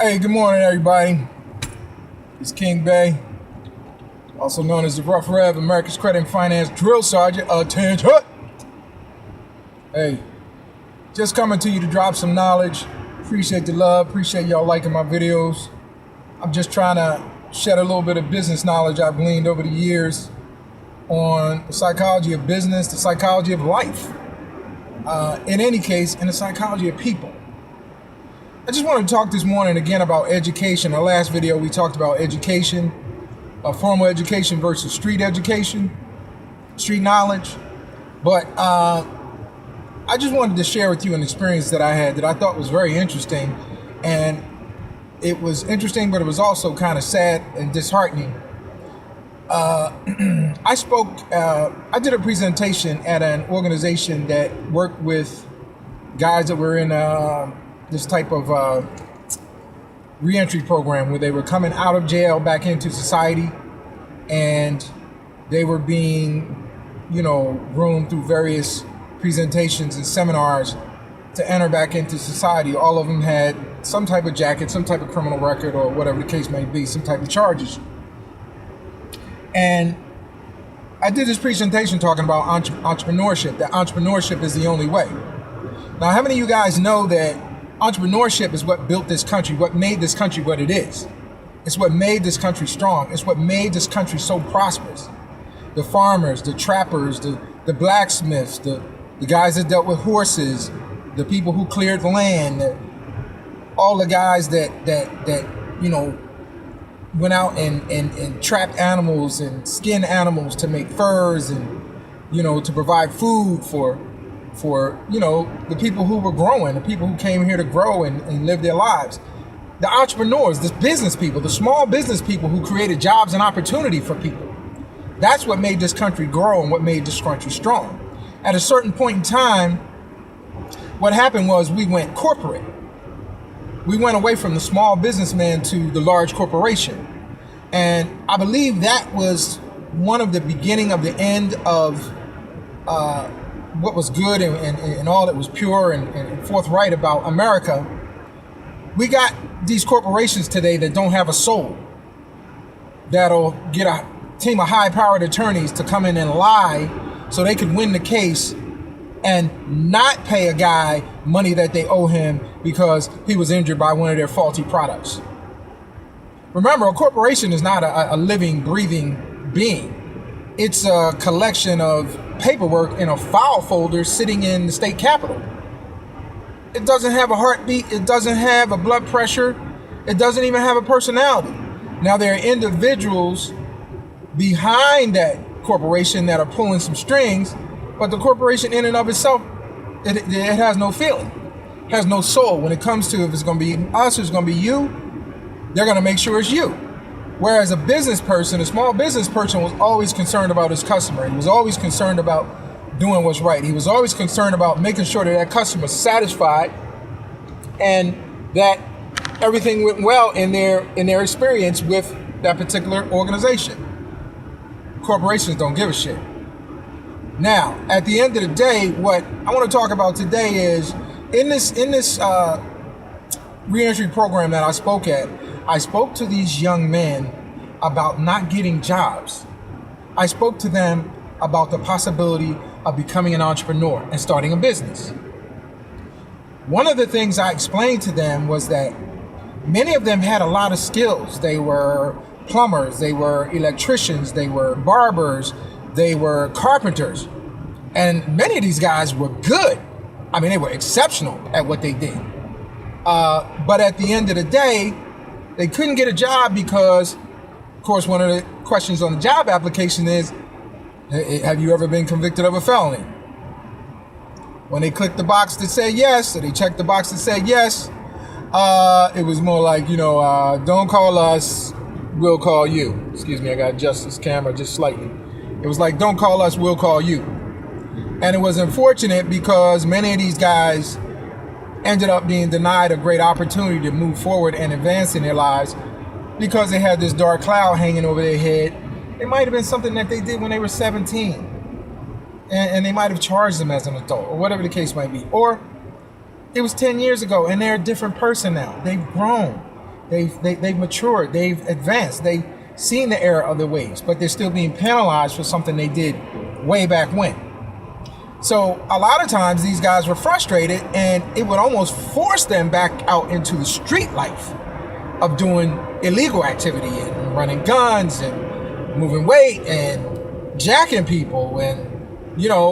Hey, good morning, everybody. It's King-Bey, also known as the Rough Rev, America's Credit and Finance Drill Sergeant. Attention! Hey, just coming to you to drop some knowledge. Appreciate the love. Appreciate y'all liking my videos. I'm just trying to shed a little bit of business knowledge I've gleaned over the years on the psychology of business, the psychology of life, in any case, and the psychology of people. I just wanted to talk this morning again about education. In the last video, we talked about education, formal education versus street education, street knowledge. But I just wanted to share with you an experience that I had that I thought was very interesting. And it was interesting, but it was also kind of sad and disheartening. I did a presentation at an organization that worked with guys that were in this type of reentry program where they were coming out of jail back into society, and they were being, groomed through various presentations and seminars to enter back into society. All of them had some type of jacket, some type of criminal record, or whatever the case may be, some type of charges. And I did this presentation talking about entrepreneurship, that entrepreneurship is the only way. Now, how many of you guys know that entrepreneurship is what built this country, what made this country what it is? It's what made this country strong. It's what made this country so prosperous. The farmers, the trappers, the blacksmiths, the guys that dealt with horses, the people who cleared land, all the guys that went out and trapped animals and skinned animals to make furs and, to provide food for the people who were growing, the people who came here to grow and live their lives. The entrepreneurs, the business people, the small business people who created jobs and opportunity for people. That's what made this country grow and what made this country strong. At a certain point in time, what happened was we went corporate. We went away from the small businessman to the large corporation. And I believe that was one of the beginning of the end of what was good and all that was pure and forthright about America. We got these corporations today that don't have a soul, that'll get a team of high-powered attorneys to come in and lie so they could win the case and not pay a guy money that they owe him because he was injured by one of their faulty products. Remember, a corporation is not a living, breathing being. It's a collection of paperwork in a file folder sitting in the state capitol. It doesn't have a heartbeat. It doesn't have a blood pressure. It doesn't even have a personality. Now, there are individuals behind that corporation that are pulling some strings, but the corporation in and of itself, it has no feeling, has no soul. When it comes to if it's going to be us or it's going to be you, they're going to make sure it's you. Whereas a business person, a small business person, was always concerned about his customer. He was always concerned about doing what's right. He was always concerned about making sure that that customer is satisfied and that everything went well in their experience with that particular organization. Corporations don't give a shit. Now, at the end of the day, what I want to talk about today is in this reentry program that I spoke at, I spoke to these young men about not getting jobs. I spoke to them about the possibility of becoming an entrepreneur and starting a business. One of the things I explained to them was that many of them had a lot of skills. They were plumbers, they were electricians, they were barbers, they were carpenters. And many of these guys were good. I mean, they were exceptional at what they did. But at the end of the day, they couldn't get a job because, of course, one of the questions on the job application is, have you ever been convicted of a felony? When they clicked the box that said yes, or they checked the box that said yes, it was more like, don't call us, we'll call you. Excuse me, I got to adjust this camera just slightly. It was like, don't call us, we'll call you. And it was unfortunate because many of these guys ended up being denied a great opportunity to move forward and advance in their lives because they had this dark cloud hanging over their head. It might have been something that they did when they were 17. And they might have charged them as an adult, or whatever the case might be. Or it was 10 years ago and they're a different person now. They've grown. They've matured. They've advanced. They've seen the error of their ways, but they're still being penalized for something they did way back when. So a lot of times these guys were frustrated, and it would almost force them back out into the street life of doing illegal activity and running guns and moving weight and jacking people and,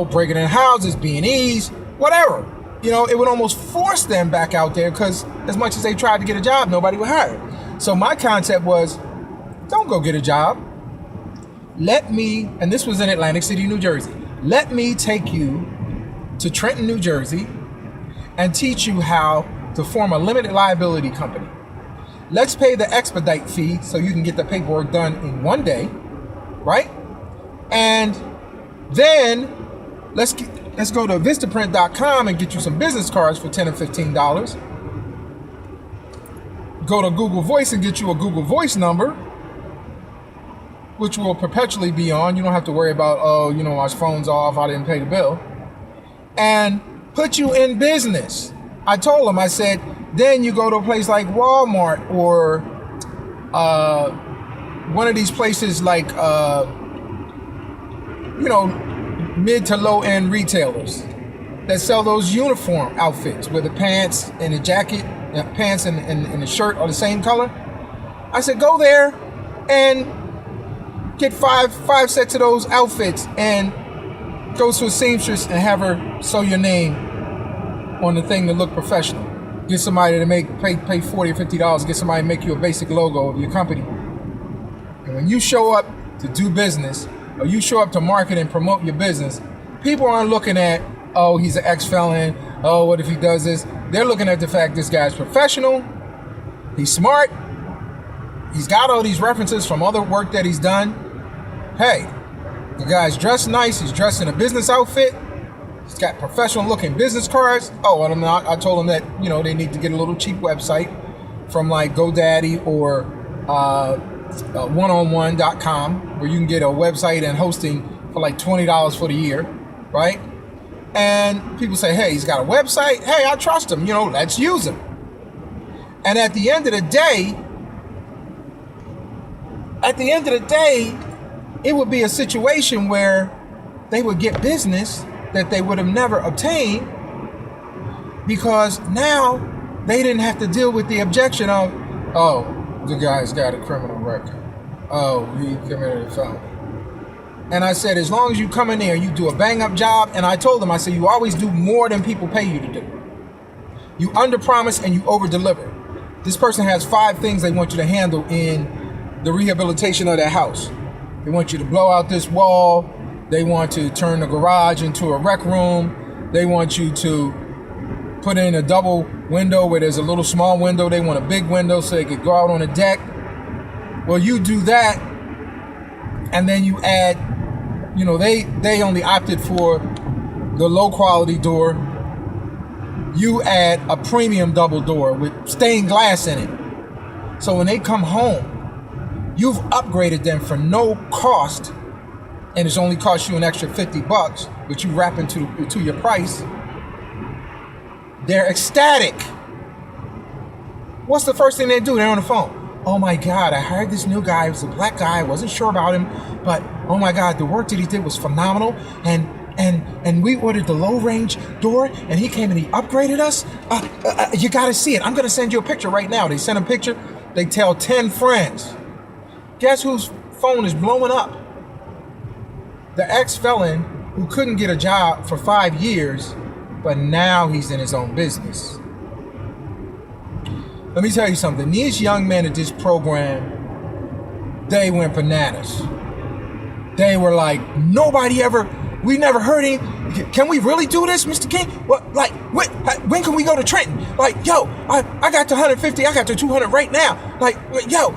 breaking in houses, B&Es, whatever. It would almost force them back out there, because as much as they tried to get a job, nobody would hire. So my concept was, don't go get a job. Let me, and this was in Atlantic City, New Jersey, let me take you to Trenton, New Jersey, and teach you how to form a limited liability company. Let's pay the expedite fee so you can get the paperwork done in one day, right? And then let's go to Vistaprint.com and get you some business cards for $10 or $15. Go to Google Voice and get you a Google Voice number, which will perpetually be on. You don't have to worry about, my phone's off, I didn't pay the bill. And put you in business. I told them, I said, then you go to a place like Walmart or one of these places like, mid to low end retailers that sell those uniform outfits where the pants and the jacket, pants and the shirt are the same color. I said, go there and get five sets of those outfits and go to a seamstress and have her sew your name on the thing to look professional. Get somebody to pay $40 or $50, get somebody to make you a basic logo of your company. And when you show up to do business, or you show up to market and promote your business, people aren't looking at, oh, he's an ex-felon, oh, what if he does this? They're looking at the fact this guy's professional, he's smart, he's got all these references from other work that he's done. Hey, the guy's dressed nice, he's dressed in a business outfit, he's got professional looking business cards. Oh, and I told them that, they need to get a little cheap website from like GoDaddy or oneonone.com, where you can get a website and hosting for like $20 for the year, right? And people say, hey, he's got a website. Hey, I trust him, let's use him. And at the end of the day, it would be a situation where they would get business that they would have never obtained, because now they didn't have to deal with the objection of, oh, the guy's got a criminal record. Oh, he committed a felony. And I said, as long as you come in there, you do a bang-up job. And I told them, I said, you always do more than people pay you to do. You under-promise and you over-deliver. This person has 5 things they want you to handle in the rehabilitation of their house. They want you to blow out this wall. They want to turn the garage into a rec room. They want you to put in a double window where there's a little small window. They want a big window so they could go out on the deck. Well, you do that, and then you add, they only opted for the low quality door. You add a premium double door with stained glass in it. So when they come home, you've upgraded them for no cost, and it's only cost you an extra $50, which you wrap into your price. They're ecstatic. What's the first thing they do? They're on the phone. Oh my God, I hired this new guy. He was a black guy. I wasn't sure about him, but oh my God, the work that he did was phenomenal. And we ordered the low range door, and he came and he upgraded us. You got to see it. I'm going to send you a picture right now. They send a picture. They tell 10 friends. Guess whose phone is blowing up? The ex-felon who couldn't get a job for 5 years, but now he's in his own business. Let me tell you something. These young men at this program, they went bananas. They were like, we never heard any. Can we really do this, Mr. King? What, like, when can we go to Trenton? Like, yo, I got to 150, I got to 200 right now. Like, yo,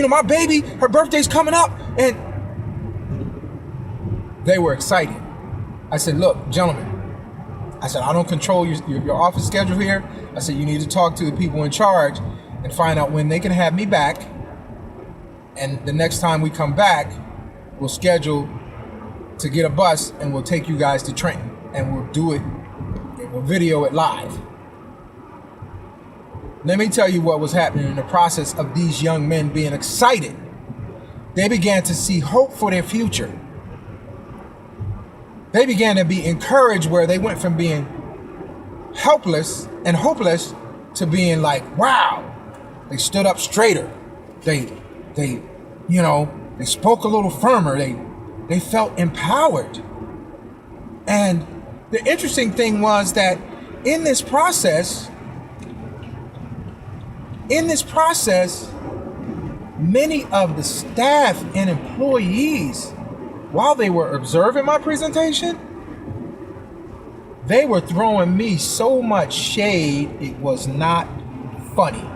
my baby, her birthday's coming up. And they were excited. I said, look, gentlemen, I said, I don't control your office schedule here. I said, you need to talk to the people in charge and find out when they can have me back. And the next time we come back, we'll schedule to get a bus and we'll take you guys to Trenton and we'll do it, and we'll video it live. Let me tell you what was happening in the process of these young men being excited. They began to see hope for their future. They began to be encouraged, where they went from being helpless and hopeless to being like, wow, they stood up straighter. They spoke a little firmer. They felt empowered. And the interesting thing was that in this process, many of the staff and employees, while they were observing my presentation, they were throwing me so much shade, it was not funny.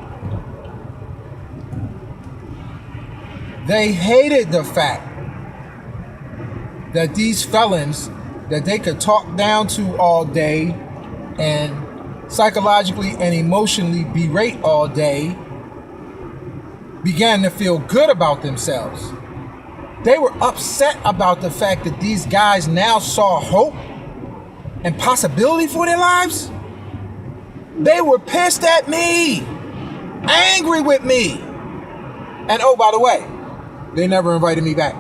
They hated the fact that these felons that they could talk down to all day and psychologically and emotionally berate all day began to feel good about themselves. They were upset about the fact that these guys now saw hope and possibility for their lives. They were pissed at me, angry with me. And oh, by the way, they never invited me back.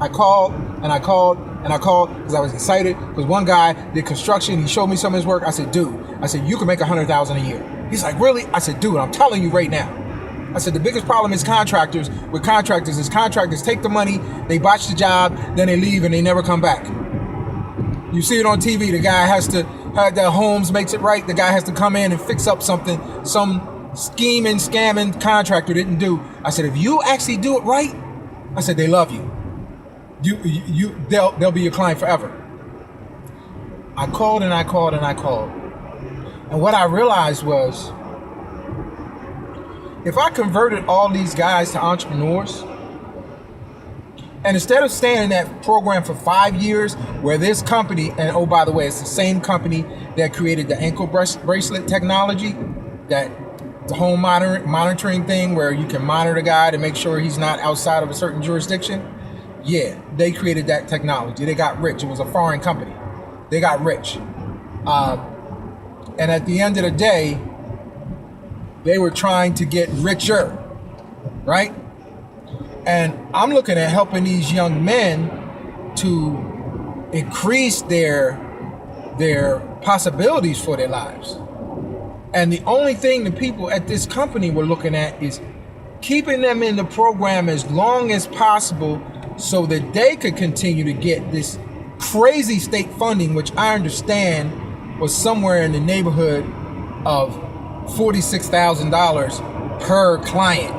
I called because I was excited, because one guy did construction. He showed me some of his work. I said, dude, you can make $100,000 a year. He's like, really? I said, dude, I'm telling you right now. I said, the biggest problem is contractors take the money, they botch the job, then they leave and they never come back. You see it on TV. The guy has to have the Holmes makes it right. The guy has to come in and fix up something some scheming, scamming contractor didn't do. I said, if you actually do it right, I said, they love you. They'll be your client forever. I called. And what I realized was, if I converted all these guys to entrepreneurs, and instead of staying in that program for 5 years, where this company, and oh, by the way, it's the same company that created the ankle bracelet technology, that the home monitoring thing where you can monitor the guy to make sure he's not outside of a certain jurisdiction. Yeah, they created that technology. They got rich. It was a foreign company. They got rich. And at the end of the day, they were trying to get richer, right? And I'm looking at helping these young men to increase their possibilities for their lives. And the only thing the people at this company were looking at is keeping them in the program as long as possible so that they could continue to get this crazy state funding, which I understand was somewhere in the neighborhood of $46,000 per client.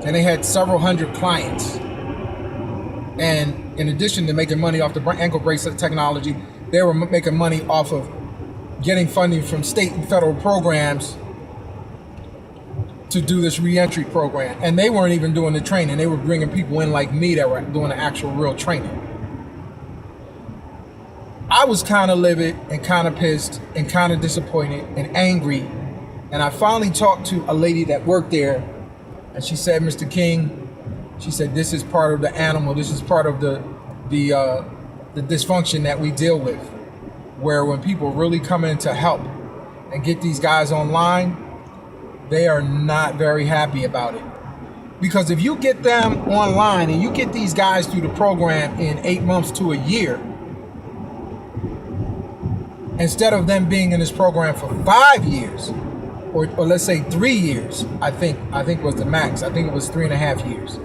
And they had several hundred clients. And in addition to making money off the ankle bracelet technology, they were making money off of getting funding from state and federal programs to do this reentry program. And they weren't even doing the training. They were bringing people in like me that were doing the actual real training. I was kind of livid and kind of pissed and kind of disappointed and angry. And I finally talked to a lady that worked there, and she said, Mr. King, she said, this is part of the animal. This is part of the dysfunction that we deal with, where when people really come in to help and get these guys online, they are not very happy about it. Because if you get them online and you get these guys through the program in 8 months to a year, instead of them being in this program for 5 years, or let's say 3 years, I think was the max. I think it was 3.5 years.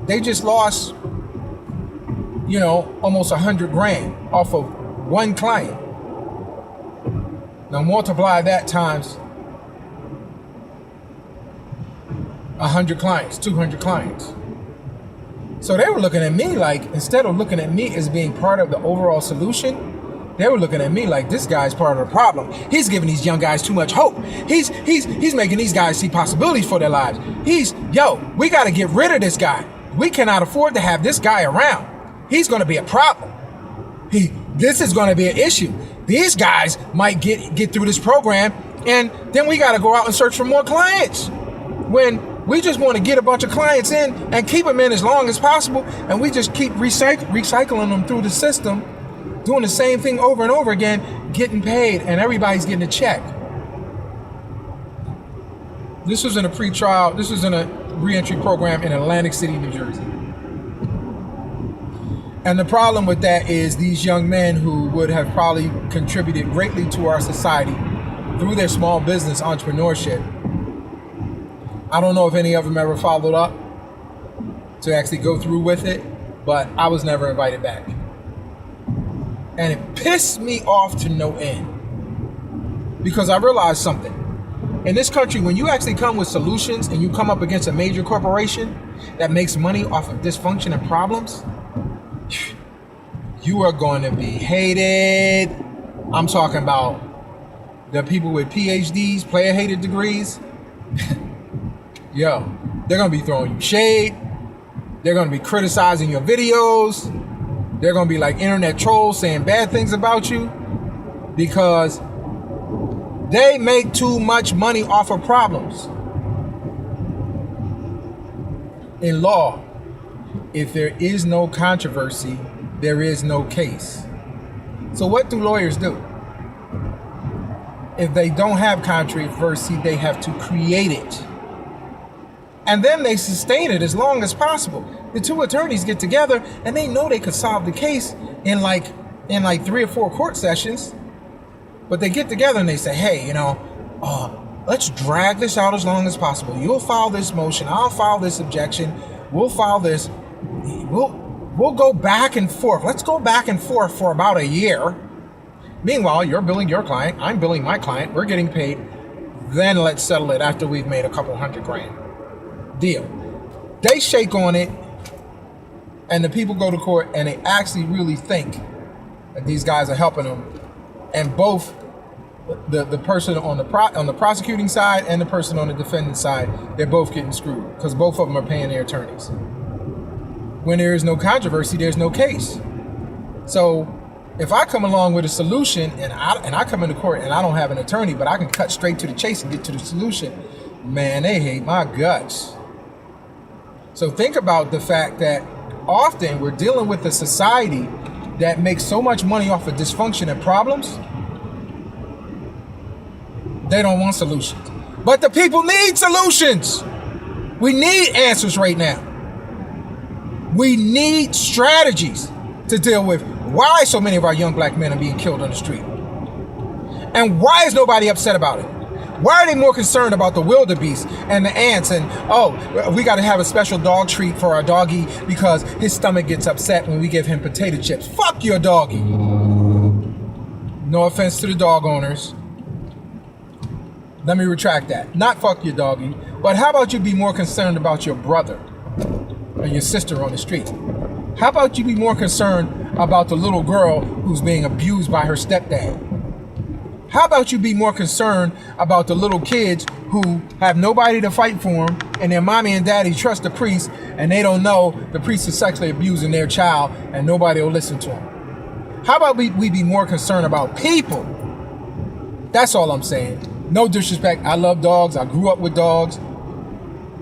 They just lost, almost $100,000 off of one client. Now multiply that times 100 clients, 200 clients. So they were looking at me like, instead of looking at me as being part of the overall solution, they were looking at me like, this guy's part of the problem. He's giving these young guys too much hope. He's making these guys see possibilities for their lives. We got to get rid of this guy. We cannot afford to have this guy around. He's going to be a problem. This is going to be an issue. These guys might get through this program, and then we got to go out and search for more clients. When we just want to get a bunch of clients in and keep them in as long as possible, and we just keep recycling them through the system doing the same thing over and over again, getting paid, and everybody's getting a check. This was in a reentry program in Atlantic City, New Jersey. And the problem with that is these young men who would have probably contributed greatly to our society through their small business entrepreneurship. I don't know if any of them ever followed up to actually go through with it, but I was never invited back. And it pissed me off to no end, because I realized something. In this country, when you actually come with solutions and you come up against a major corporation that makes money off of dysfunction and problems, you are going to be hated. I'm talking about the people with PhDs, player-hated degrees. Yo, they're going to be throwing you shade. They're going to be criticizing your videos. They're going to be like internet trolls saying bad things about you because they make too much money off of problems. In law, if there is no controversy, there is no case. So what do lawyers do? If they don't have controversy, they have to create it. And then they sustain it as long as possible. The two attorneys get together and they know they could solve the case in like 3 or 4 court sessions. But they get together and they say, hey, let's drag this out as long as possible. You'll file this motion. I'll file this objection. We'll file this. We'll go back and forth. Let's go back and forth for about a year. Meanwhile, you're billing your client. I'm billing my client. We're getting paid. Then let's settle it after we've made a couple $100,000. Deal. They shake on it, and the people go to court, and they actually really think that these guys are helping them. And both the person on the prosecuting side and the person on the defendant side, they're both getting screwed because both of them are paying their attorneys. When there is no controversy, there's no case. So if I come along with a solution and I come into court and I don't have an attorney, but I can cut straight to the chase and get to the solution, man, they hate my guts. So think about the fact that often we're dealing with a society that makes so much money off of dysfunction and problems, they don't want solutions. But the people need solutions. We need answers right now. We need strategies to deal with why so many of our young black men are being killed on the street. And why is nobody upset about it? Why are they more concerned about the wildebeest and the ants and, we got to have a special dog treat for our doggy because his stomach gets upset when we give him potato chips. Fuck your doggy. No offense to the dog owners. Let me retract that. Not fuck your doggy, but how about you be more concerned about your brother and your sister on the street? How about you be more concerned about the little girl who's being abused by her stepdad? How about you be more concerned about the little kids who have nobody to fight for them and their mommy and daddy trust the priest and they don't know the priest is sexually abusing their child and nobody will listen to them? How about we be more concerned about people? That's all I'm saying. No disrespect. I love dogs. I grew up with dogs.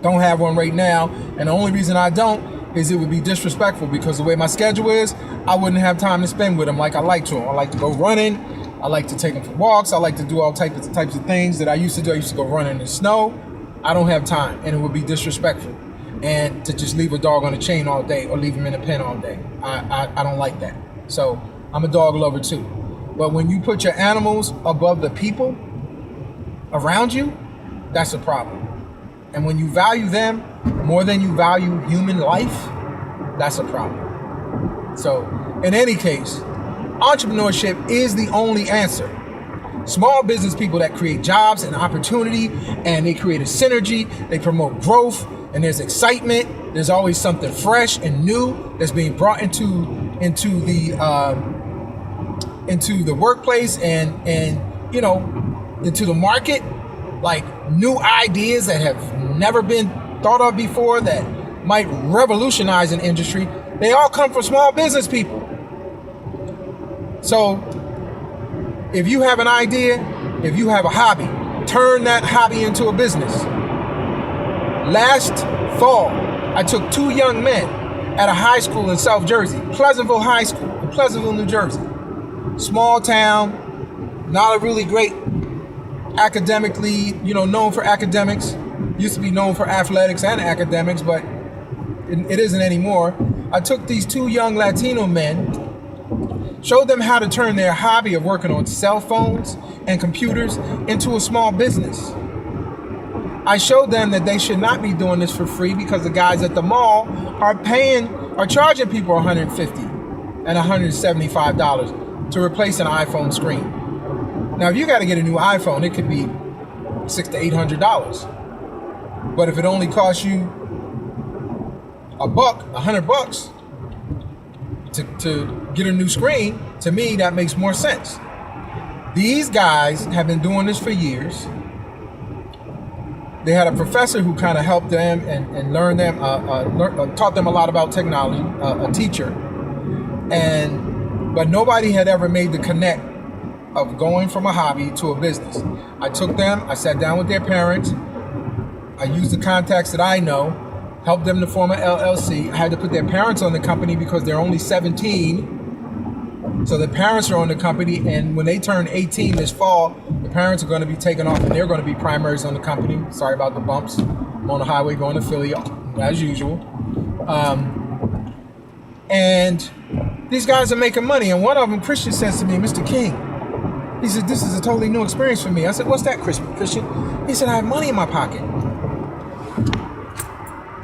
Don't have one right now. And the only reason I don't is it would be disrespectful because the way my schedule is, I wouldn't have time to spend with them like I like to. I like to go running. I like to take them for walks. I like to do all types of things that I used to do. I used to go running in the snow. I don't have time, and it would be disrespectful. And to just leave a dog on a chain all day or leave him in a pen all day, I don't like that. So I'm a dog lover too. But when you put your animals above the people around you, that's a problem. And when you value them more than you value human life, that's a problem. So in any case, entrepreneurship is the only answer. Small business people that create jobs and opportunity, and they create a synergy, they promote growth, and there's excitement. There's always something fresh and new that's being brought into the workplace and into the market, like new ideas that have never been thought of before that might revolutionize an industry. They all come from small business people. So if you have an idea, if you have a hobby, turn that hobby into a business. Last fall, I took 2 young men at a high school in South Jersey, Pleasantville High School in Pleasantville, New Jersey. small town, not a really great academically, known for academics. Used to be known for athletics and academics, but it isn't anymore. I took these 2 young Latino men, showed them how to turn their hobby of working on cell phones and computers into a small business. I showed them that they should not be doing this for free because the guys at the mall are charging people $150 and $175 to replace an iPhone screen. Now, if you got to get a new iPhone, it could be $600 to $800. But if it only costs you $100 to get a new screen, to me, that makes more sense. These guys have been doing this for years. They had a professor who kind of helped them and learned them, taught them a lot about technology, a teacher. But nobody had ever made the connect of going from a hobby to a business. I took them, I sat down with their parents, I used the contacts that I know, helped them to form an LLC. I had to put their parents on the company because they're only 17. So the parents are on the company, and when they turn 18 this fall, the parents are going to be taken off and they're going to be primaries on the company. Sorry about the bumps. I'm on the highway going to Philly as usual. And these guys are making money. And one of them, Christian, says to me, Mr. King, he said, this is a totally new experience for me. I said, what's that, Christian? He said, I have money in my pocket.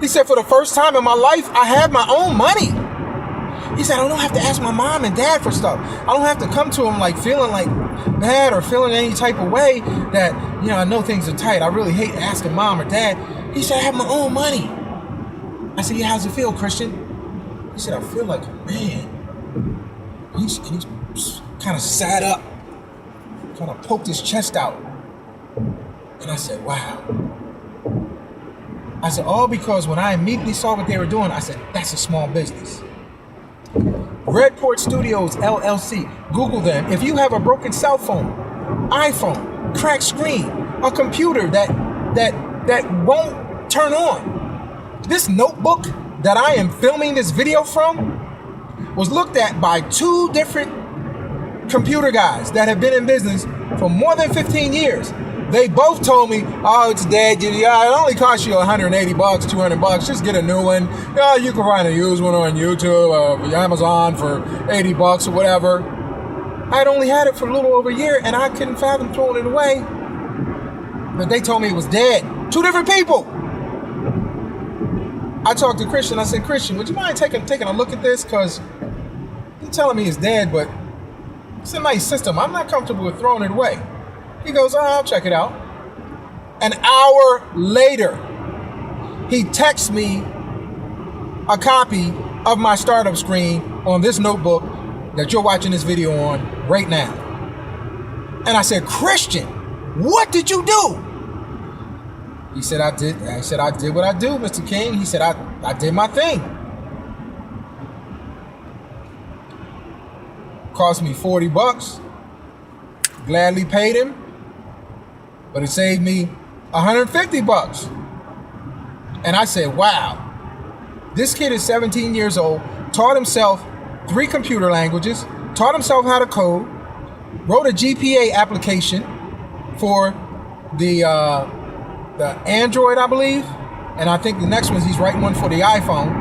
He said, for the first time in my life, I have my own money. He said, I don't have to ask my mom and dad for stuff. I don't have to come to them like feeling like bad or feeling any type of way that, I know things are tight. I really hate asking mom or dad. He said, I have my own money. I said, yeah, how's it feel, Christian? He said, I feel like a man. He's kind of sat up, kind of poked his chest out. And I said, wow. I said, all because when I immediately saw what they were doing, I said, that's a small business. Redport Studios, LLC. Google them. If you have a broken cell phone, iPhone, cracked screen, a computer that won't turn on. This notebook that I am filming this video from was looked at by 2 different computer guys that have been in business for more than 15 years. They both told me, oh, it's dead. It only costs you $180, $200. Just get a new one. You can find a used one on YouTube or Amazon for $80 or whatever. I'd only had it for a little over a year and I couldn't fathom throwing it away. But they told me it was dead. 2 different people. I talked to Christian. I said, Christian, would you mind taking a look at this? Because you're telling me it's dead, but it's a nice system. I'm not comfortable with throwing it away. He goes, oh, I'll check it out. An hour later, he texts me a copy of my startup screen on this notebook that you're watching this video on right now. And I said, Christian, what did you do? He said, I did what I do, Mr. King. He said, I did my thing. Cost me $40. Gladly paid him. But it saved me $150. And I said, wow, this kid is 17 years old, taught himself 3 computer languages, taught himself how to code, wrote a GPA application for the Android, I believe. And I think the next one, he's writing one for the iPhone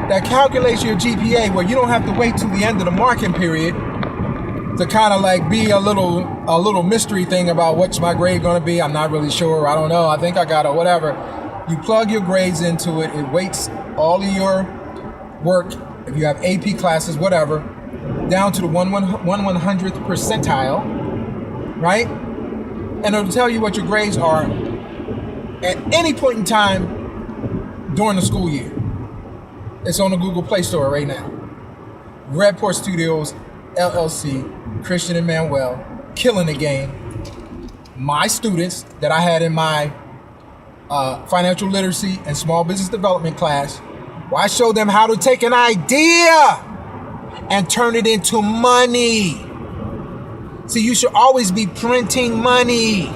that calculates your GPA where you don't have to wait till the end of the marking period to kind of like be a little mystery thing about what's my grade going to be. I'm not really sure. I don't know. I think I got it. Whatever. You plug your grades into it. It weights all of your work. If you have AP classes, whatever, down to the 1/100th percentile, right? And it'll tell you what your grades are at any point in time during the school year. It's on the Google Play Store right now. Redport Studios, LLC, Christian and Manuel, killing the game. My students that I had in my financial literacy and small business development class, where I showed them how to take an idea and turn it into money. See, you should always be printing money.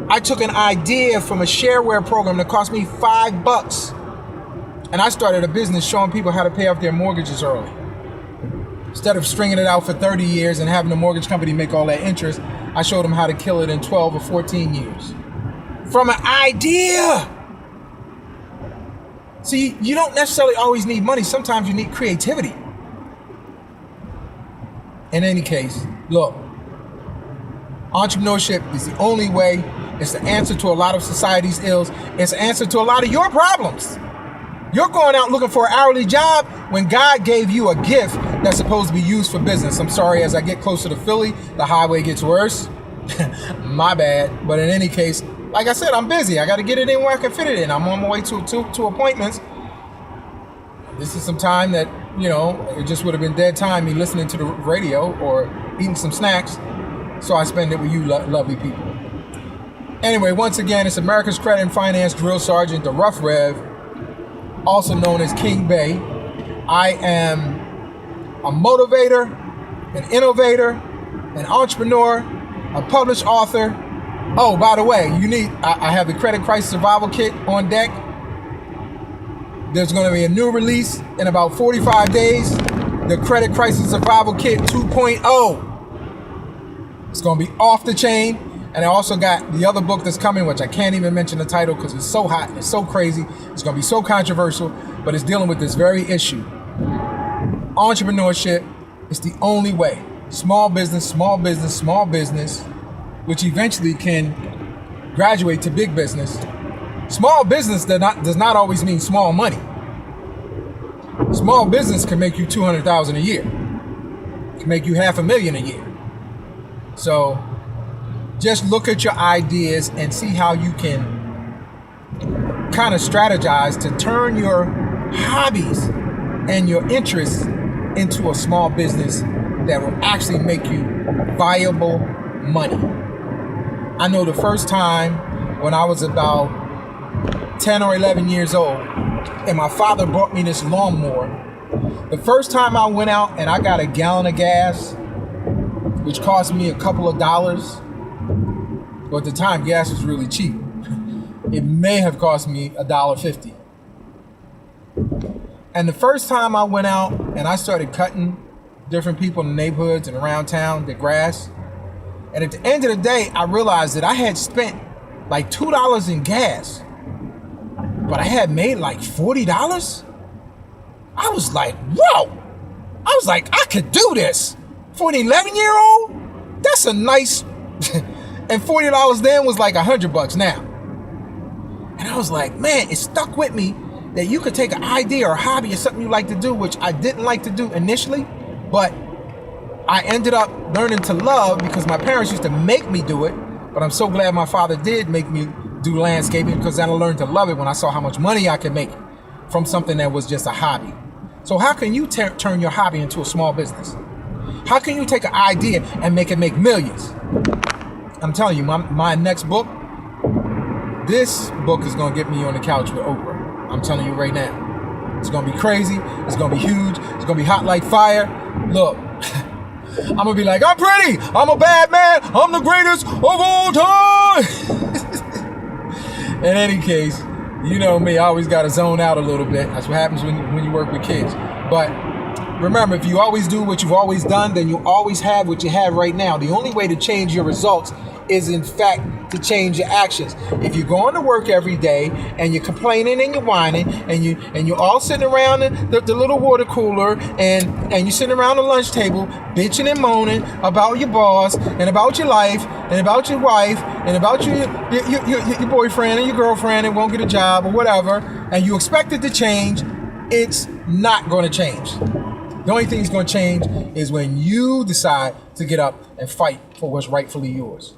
I took an idea from a shareware program that cost me $5, and I started a business showing people how to pay off their mortgages early. Instead of stringing it out for 30 years and having the mortgage company make all that interest, I showed them how to kill it in 12 or 14 years. From an idea. See, you don't necessarily always need money. Sometimes you need creativity. In any case, look, entrepreneurship is the only way. It's the answer to a lot of society's ills. It's the answer to a lot of your problems. You're going out looking for an hourly job when God gave you a gift that's supposed to be used for business. I'm sorry, as I get closer to Philly, the highway gets worse. My bad. But in any case, like I said, I'm busy. I got to get it in where I can fit it in. I'm on my way to appointments. This is some time that, it just would have been dead time me listening to the radio or eating some snacks. So I spend it with you lovely people. Anyway, once again, it's America's Credit and Finance Drill Sergeant, the Rough Rev, also known as King-Bey. I am a motivator, an innovator, an entrepreneur, a published author. Oh, by the way, I have the Credit Crisis Survival Kit on deck. There's going to be a new release in about 45 days. The Credit Crisis Survival Kit 2.0. It's going to be off the chain. And I also got the other book that's coming, which I can't even mention the title because it's so hot, it's so crazy, it's going to be so controversial, but it's dealing with this very issue. Entrepreneurship is the only way. Small business, small business, small business, which eventually can graduate to big business. Small business does not always mean small money. Small business can make you $200,000 a year. It can make you $500,000 a year. So just look at your ideas and see how you can kind of strategize to turn your hobbies and your interests into a small business that will actually make you viable money. I know the first time when I was about 10 or 11 years old and my father bought me this lawnmower, the first time I went out and I got a gallon of gas, which cost me a couple of dollars. Well, at the time, gas was really cheap. It may have cost me $1.50. And the first time I went out and I started cutting different people in the neighborhoods and around town, the grass. And at the end of the day, I realized that I had spent like $2 in gas, but I had made like $40. I was like, whoa! I was like, I could do this. For an 11-year-old, that's a nice... And $40 then was like $100 now. And I was like, man, it stuck with me that you could take an idea or a hobby or something you like to do, which I didn't like to do initially, but I ended up learning to love because my parents used to make me do it. But I'm so glad my father did make me do landscaping because then I learned to love it when I saw how much money I could make from something that was just a hobby. So how can you turn your hobby into a small business? How can you take an idea and make it make millions? I'm telling you, my next book, this book is going to get me on the couch with Oprah. I'm telling you right now. It's going to be crazy. It's going to be huge. It's going to be hot like fire. Look, I'm going to be like, I'm pretty. I'm a bad man. I'm the greatest of all time. In any case, you know me, I always got to zone out a little bit. That's what happens when you work with kids. But remember, if you always do what you've always done, then you always have what you have right now. The only way to change your results is, in fact, to change your actions. If you're going to work every day and you're complaining and you're whining and you're all sitting around the little water cooler and you're sitting around the lunch table bitching and moaning about your boss and about your life and about your wife and about your boyfriend and your girlfriend and won't get a job or whatever, and you expect it to change, it's not going to change. The only thing that's going to change is when you decide to get up and fight for what's rightfully yours.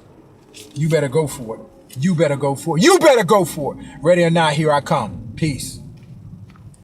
You better go for it. You better go for it. You better go for it. Ready or not, here I come. Peace.